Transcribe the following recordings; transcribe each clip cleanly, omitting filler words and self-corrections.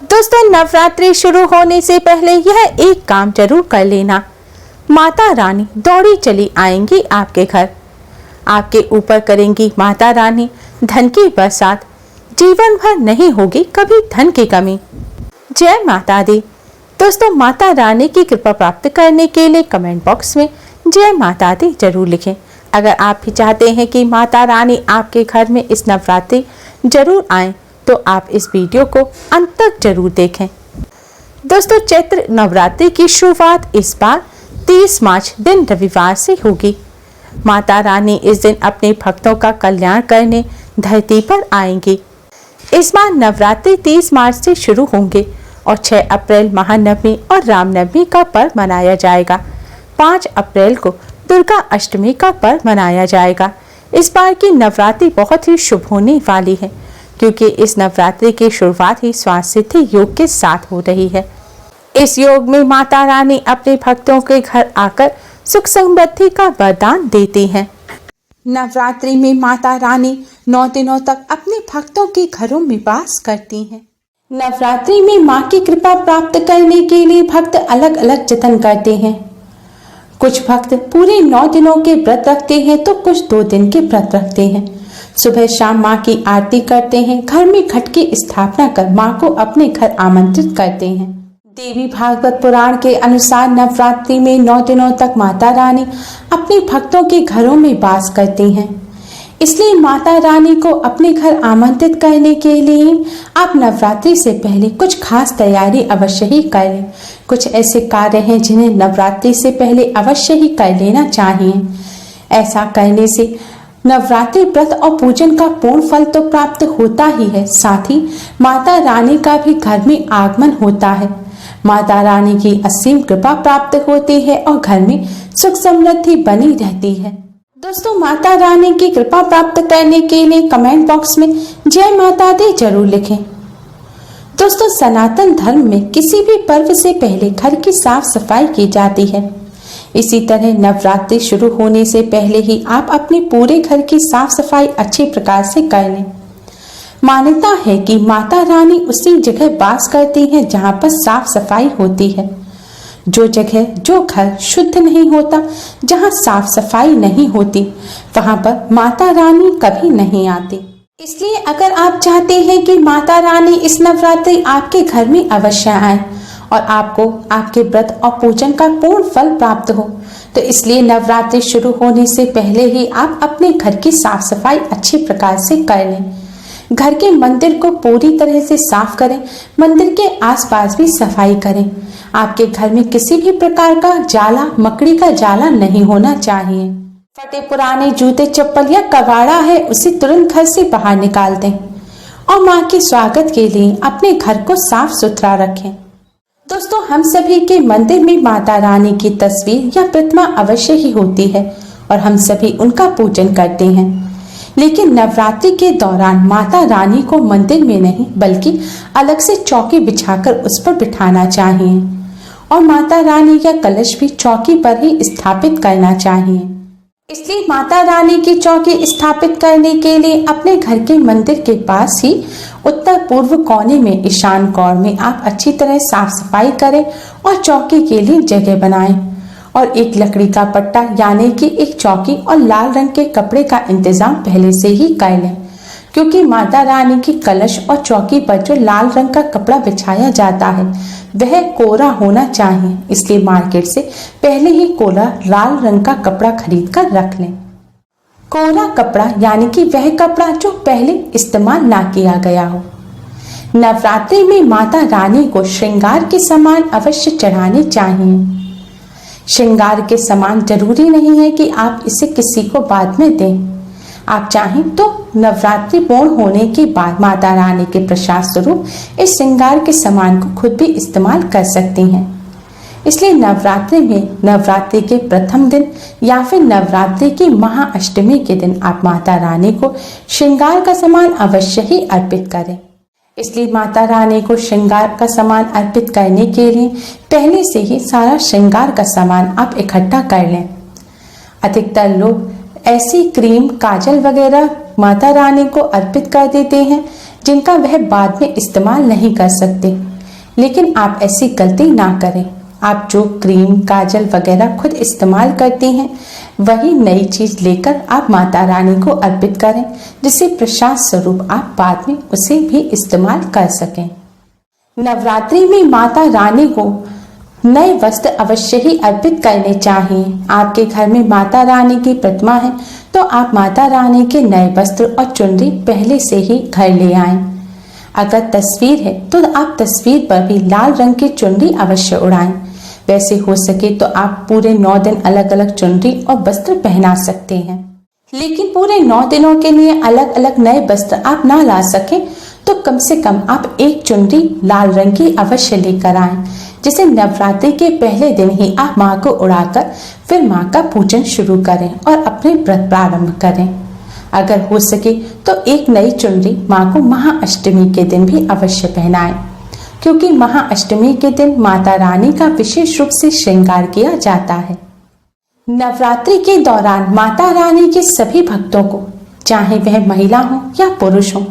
दोस्तों, नवरात्रि शुरू होने से पहले यह एक काम जरूर कर लेना। माता रानी दौड़ी चली आएंगी आपके घर, आपके ऊपर करेंगी माता रानी धन की बरसात। जीवन भर नहीं होगी कभी धन की कमी। जय माता दी। दोस्तों, माता रानी की कृपा प्राप्त करने के लिए कमेंट बॉक्स में जय माता दी जरूर लिखें। अगर आप भी चाहते हैं कि माता रानी आपके घर में इस नवरात्रि जरूर आए तो आप इस वीडियो को अंत तक जरूर देखें। दोस्तों, चैत्र नवरात्रि की शुरुआत इस बार 30 मार्च दिन रविवार से होगी। माता रानी इस दिन अपने भक्तों का कल्याण करने धरती पर आएंगी। इस बार नवरात्रि 30 मार्च से शुरू होंगे और 6 अप्रैल महानवमी और रामनवमी का पर्व मनाया जाएगा। 5 अप्रैल को दुर्गा अष्टमी का पर्व मनाया जाएगा। इस बार की नवरात्रि बहुत ही शुभ होने वाली है क्योंकि इस नवरात्रि की शुरुआत ही स्वास्थ्य सिद्धि योग के साथ हो रही है। इस योग में माता रानी अपने भक्तों के घर आकर सुख समृद्धि का वरदान देती हैं। नवरात्रि में माता रानी 9 दिनों तक अपने भक्तों के घरों में वास करती हैं। नवरात्रि में मां की कृपा प्राप्त करने के लिए भक्त अलग अलग जतन करते हैं। कुछ भक्त पूरे 9 दिनों के व्रत रखते हैं तो कुछ 2 दिन के व्रत रखते हैं। सुबह शाम मां की आरती करते हैं। घर में घट की स्थापना कर मां को अपने घर आमंत्रित करते हैं। देवी भागवत पुराण के अनुसार नवरात्रि में 9 दिनों तक माता रानी अपने भक्तों के घरों में वास करती हैं। इसलिए माता रानी को अपने घर आमंत्रित करने के लिए आप नवरात्रि से पहले कुछ खास तैयारी अवश्य ही कर लें। कुछ ऐसे कार्य हैं जिन्हें नवरात्रि से पहले अवश्य ही कर लेना चाहिए। ऐसा करने से नवरात्रि व्रत और पूजन का पूर्ण फल तो प्राप्त होता ही है, साथ ही माता रानी का भी घर में आगमन होता है। माता रानी की असीम कृपा प्राप्त होती है और घर में सुख समृद्धि बनी रहती है। दोस्तों, माता रानी की कृपा प्राप्त करने के लिए कमेंट बॉक्स में जय माता दी जरूर लिखें। दोस्तों, सनातन धर्म में किसी भी पर्व से पहले घर की साफ सफाई की जाती है। इसी तरह नवरात्रि शुरू होने से पहले ही आप अपने पूरे घर की साफ सफाई अच्छे प्रकार से कर लें। मान्यता है कि माता रानी उसी जगह वास करती हैं जहां पर साफ सफाई होती है। जो जगह, जो घर शुद्ध नहीं होता, जहां साफ सफाई नहीं होती, वहां पर माता रानी कभी नहीं आती। इसलिए अगर आप चाहते हैं कि माता रानी इस नवरात्रि आपके घर में अवश्य आए और आपको आपके व्रत और पूजन का पूर्ण फल प्राप्त हो, तो इसलिए नवरात्रि शुरू होने से पहले ही आप अपने घर की साफ सफाई अच्छे प्रकार से कर लें। घर के मंदिर को पूरी तरह से साफ करें। मंदिर के आसपास भी सफाई करें। आपके घर में किसी भी प्रकार का जाला, मकड़ी का जाला नहीं होना चाहिए। फटे पुराने जूते, चप्पल या कबाड़ा है उसे तुरंत घर से बाहर निकाल दें और मां के स्वागत के लिए अपने घर को साफ सुथरा रखें। दोस्तों, हम सभी के मंदिर में माता रानी की तस्वीर या प्रतिमा अवश्य ही होती है और हम सभी उनका पूजन करते हैं। लेकिन नवरात्रि के दौरान माता रानी को मंदिर में नहीं बल्कि अलग से चौकी बिछाकर उस पर बिठाना चाहिए और माता रानी का कलश भी चौकी पर ही स्थापित करना चाहिए। इसलिए माता रानी की चौकी स्थापित करने के लिए अपने घर के मंदिर के पास ही उत्तर पूर्व कोने में ईशान कोण में आप अच्छी तरह साफ सफाई करें और चौकी के लिए जगह बनाएं और एक लकड़ी का पट्टा यानी कि एक चौकी और लाल रंग के कपड़े का इंतजाम पहले से ही कर लें, क्योंकि माता रानी की कलश और चौकी पर जो लाल रंग का कपड़ा बिछाया जाता है वह कोरा होना चाहिए। इसलिए मार्केट से पहले ही कोरा लाल रंग का कपड़ा खरीद कर रख लें। कोरा कपड़ा यानी कि वह कपड़ा जो पहले इस्तेमाल ना किया गया हो। नवरात्रि में माता रानी को श्रृंगार के सामान अवश्य चढ़ाने चाहिए। श्रृंगार के सामान जरूरी नहीं है कि आप इसे किसी को बाद में दें। आप चाहें तो नवरात्रि पूर्ण होने के बाद माता रानी के प्रसाद स्वरूप इस श्रृंगार के सामान को खुद भी इस्तेमाल कर सकती हैं। इसलिए नवरात्रि में नवरात्रि के प्रथम दिन या फिर नवरात्रि की महाअष्टमी के दिन आप माता रानी को श्रृंगार का सामान अवश्य ही अर्पित करें। इसलिए माता रानी को श्रृंगार का सामान अर्पित करने के लिए पहले से ही सारा श्रृंगार का सामान आप इकट्ठा कर लें। अधिकतर लोग ऐसी क्रीम, काजल वगैरह माता रानी को अर्पित कर देते हैं जिनका वह बाद में इस्तेमाल नहीं कर सकते। लेकिन आप ऐसी गलती ना करें। आप जो क्रीम, काजल वगैरह खुद इस्तेमाल करती हैं, वही नई चीज लेकर आप माता रानी को अर्पित करें, जिससे प्रसाद स्वरूप आप बाद में उसे भी इस्तेमाल कर सकें। नवरात्रि में माता रानी को नए वस्त्र अवश्य ही अर्पित करने चाहिए। आपके घर में माता रानी की प्रतिमा है तो आप माता रानी के नए वस्त्र और चुनरी पहले से ही घर ले आएं। अगर तस्वीर है तो आप तस्वीर पर भी लाल रंग की चुनरी अवश्य उड़ाएं। वैसे हो सके तो आप पूरे 9 दिन अलग अलग चुनरी और वस्त्र पहना सकते हैं, लेकिन पूरे 9 दिनों के लिए अलग अलग नए वस्त्र आप ना ला सके तो कम से कम आप एक चुनरी लाल रंग की अवश्य लेकर आएं, जिसे नवरात्रि के पहले दिन ही आप माँ को उड़ाकर फिर माँ का पूजन शुरू करें और अपने व्रत प्रारंभ करें। अगर हो सके तो एक नई चुनरी माँ को महाअष्टमी के दिन भी अवश्य पहनाएं, क्योंकि महाअष्टमी के दिन माता रानी का विशेष रूप से श्रृंगार किया जाता है। नवरात्रि के दौरान माता रानी के सभी भक्तों को, चाहे वह महिला हो या पुरुष हो,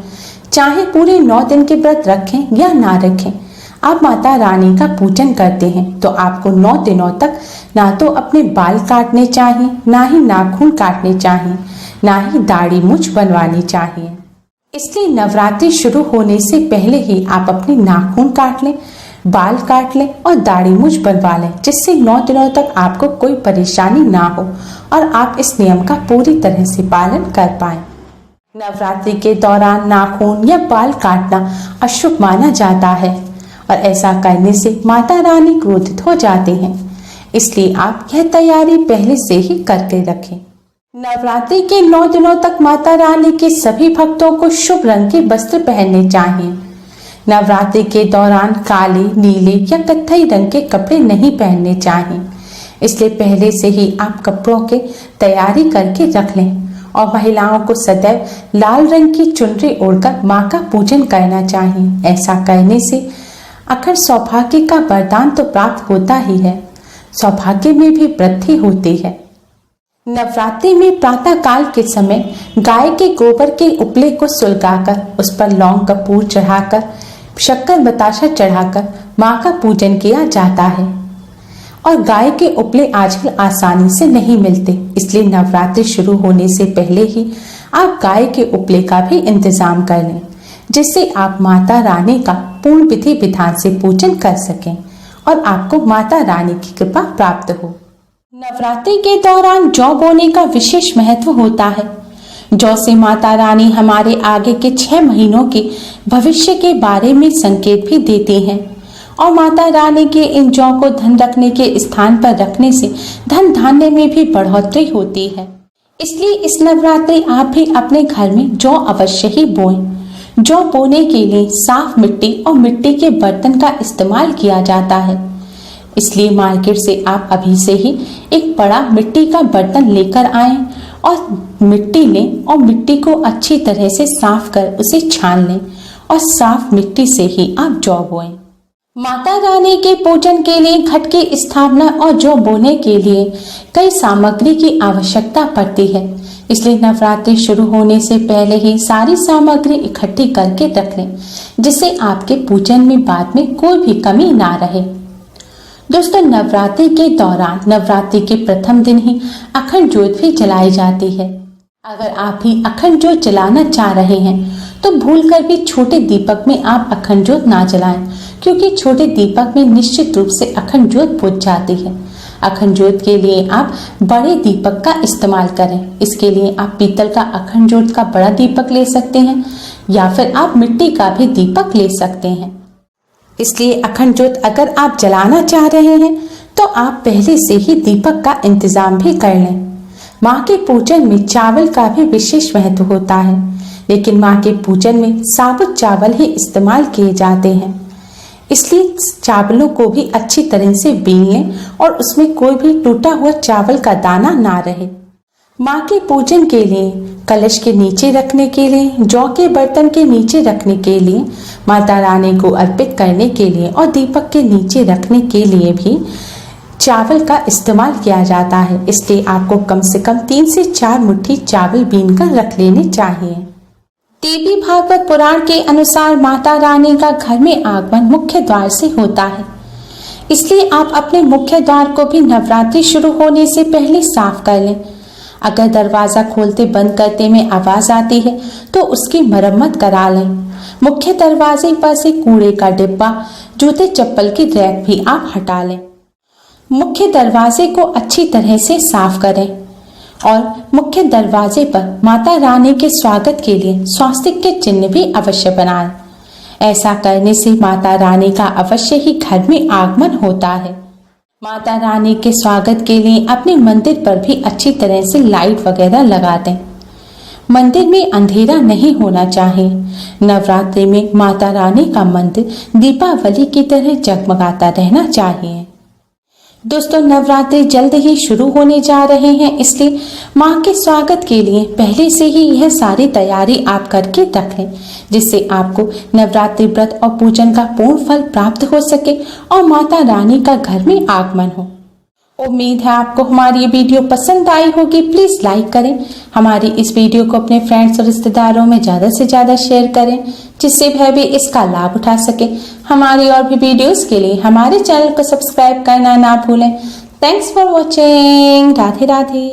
चाहे पूरे 9 दिन के व्रत रखें या ना रखें, आप माता रानी का पूजन करते हैं तो आपको 9 दिनों तक ना तो अपने बाल काटने चाहिए, ना ही नाखून काटने चाहिए, ना ही दाढ़ी मूंछ बनवानी चाहिए। इसलिए नवरात्रि शुरू होने से पहले ही आप अपने नाखून काट लें, बाल काट लें और दाढ़ी मूंछ बनवा लें, जिससे 9 दिनों तक आपको कोई परेशानी ना हो और आप इस नियम का पूरी तरह से पालन कर पाएं। नवरात्रि के दौरान नाखून या बाल काटना अशुभ माना जाता है और ऐसा करने से माता रानी क्रोधित हो जाते हैं, इसलिए आप यह तैयारी पहले से ही करके रखें। नवरात्रि के 9 दिनों तक माता रानी के सभी भक्तों को शुभ रंग के वस्त्र पहनने चाहिए। नवरात्रि के दौरान काले, नीले या कत्थई रंग के कपड़े नहीं पहनने चाहिए, इसलिए पहले से ही आप कपड़ों की तैयारी करके रख लें और महिलाओं को सदैव लाल रंग की चुनरी ओढ़कर माँ का पूजन करना चाहिए। ऐसा करने से अखंड सौभाग्य का वरदान तो प्राप्त होता ही है, सौभाग्य में भी वृद्धि होती है। नवरात्रि में प्रातः काल के समय गाय के गोबर के उपले को सुलगाकर उस पर लौंग कपूर चढ़ाकर शक्कर बताशा चढ़ाकर माँ का पूजन किया जाता है और गाय के उपले आजकल आसानी से नहीं मिलते, इसलिए नवरात्रि शुरू होने से पहले ही आप गाय के उपले का भी इंतजाम कर लें, जिससे आप माता रानी का पूर्ण विधि विधान से पूजन कर सकें और आपको माता रानी की कृपा प्राप्त हो। नवरात्रि के दौरान जौ बोने का विशेष महत्व होता है। जौ से माता रानी हमारे आगे के 6 महीनों के भविष्य के बारे में संकेत भी देती हैं और माता रानी के इन जौ को धन रखने के स्थान पर रखने से धन धान्य में भी बढ़ोतरी होती है। इसलिए इस नवरात्रि आप भी अपने घर में जौ अवश्य ही बोएं। जौ बोने के लिए साफ मिट्टी और मिट्टी के बर्तन का इस्तेमाल किया जाता है, इसलिए मार्केट से आप अभी से ही एक बड़ा मिट्टी का बर्तन लेकर आएं और मिट्टी लें और मिट्टी को अच्छी तरह से साफ कर उसे छान लें और साफ मिट्टी से ही आप जौ बोएं। माता रानी के पूजन के लिए घट की स्थापना और जौ बोने के लिए कई सामग्री की आवश्यकता पड़ती है, इसलिए नवरात्रि शुरू होने से पहले ही सारी सामग्री इकट्ठी करके रख लें, जिससे आपके पूजन में बाद में कोई भी कमी ना रहे। दोस्तों, नवरात्रि के दौरान नवरात्रि के प्रथम दिन ही अखंड ज्योत भी जलाई जाती है। अगर आप भी अखंड ज्योत जलाना चाह रहे हैं तो भूलकर भी छोटे दीपक में आप अखंड ज्योत ना जलाएं, क्योंकि छोटे दीपक में निश्चित रूप से अखंड ज्योत बुझ जाती है। अखंड ज्योत के लिए आप बड़े दीपक का इस्तेमाल करें। इसके लिए आप पीतल का अखंड ज्योत का बड़ा दीपक ले सकते हैं या फिर आप मिट्टी का भी दीपक ले सकते हैं। इसलिए अखंड ज्योत अगर आप जलाना चाह रहे हैं तो आप पहले से ही दीपक का इंतजाम भी कर लें। माँ के पूजन में चावल का भी विशेष महत्व होता है, लेकिन माँ के पूजन में साबुत चावल ही इस्तेमाल किए जाते हैं, इसलिए चावलों को भी अच्छी तरह से बीन लें और उसमें कोई भी टूटा हुआ चावल का दाना ना रहे। माँ के पूजन के लिए, कलश के नीचे रखने के लिए, जौ के बर्तन के नीचे रखने के लिए, माता रानी को अर्पित करने के लिए और दीपक के नीचे रखने के लिए भी चावल का इस्तेमाल किया जाता है। इसलिए आपको कम से कम 3 से 4 मुट्ठी चावल बीन कर रख लेने चाहिए। देवी भागवत पुराण के अनुसार माता रानी का घर में आगमन मुख्य द्वार से होता है, इसलिए आप अपने मुख्य द्वार को भी नवरात्रि शुरू होने से पहले साफ कर लें। अगर दरवाजा खोलते बंद करते में आवाज आती है तो उसकी मरम्मत करा लें। मुख्य दरवाजे पर से कूड़े का डिब्बा, जूते चप्पल की रैक भी आप हटा लें। मुख्य दरवाजे को अच्छी तरह से साफ करें और मुख्य दरवाजे पर माता रानी के स्वागत के लिए स्वास्तिक के चिन्ह भी अवश्य बनाएं। ऐसा करने से माता रानी का अवश्य ही घर में आगमन होता है। माता रानी के स्वागत के लिए अपने मंदिर पर भी अच्छी तरह से लाइट वगैरह लगा दें। मंदिर में अंधेरा नहीं होना चाहिए। नवरात्रि में माता रानी का मंदिर दीपावली की तरह जगमगाता रहना चाहिए। दोस्तों, नवरात्रि जल्द ही शुरू होने जा रहे हैं, इसलिए माँ के स्वागत के लिए पहले से ही यह सारी तैयारी आप करके रख लें, जिससे आपको नवरात्रि व्रत और पूजन का पूर्ण फल प्राप्त हो सके और माता रानी का घर में आगमन हो। उम्मीद है आपको हमारी ये वीडियो पसंद आई होगी। प्लीज लाइक करें, हमारी इस वीडियो को अपने फ्रेंड्स और रिश्तेदारों में ज्यादा से ज्यादा शेयर करें, जिससे वह भी इसका लाभ उठा सके। हमारी और भी वीडियोस के लिए हमारे चैनल को सब्सक्राइब करना ना भूलें। Thanks for watching. Radhe Radhe.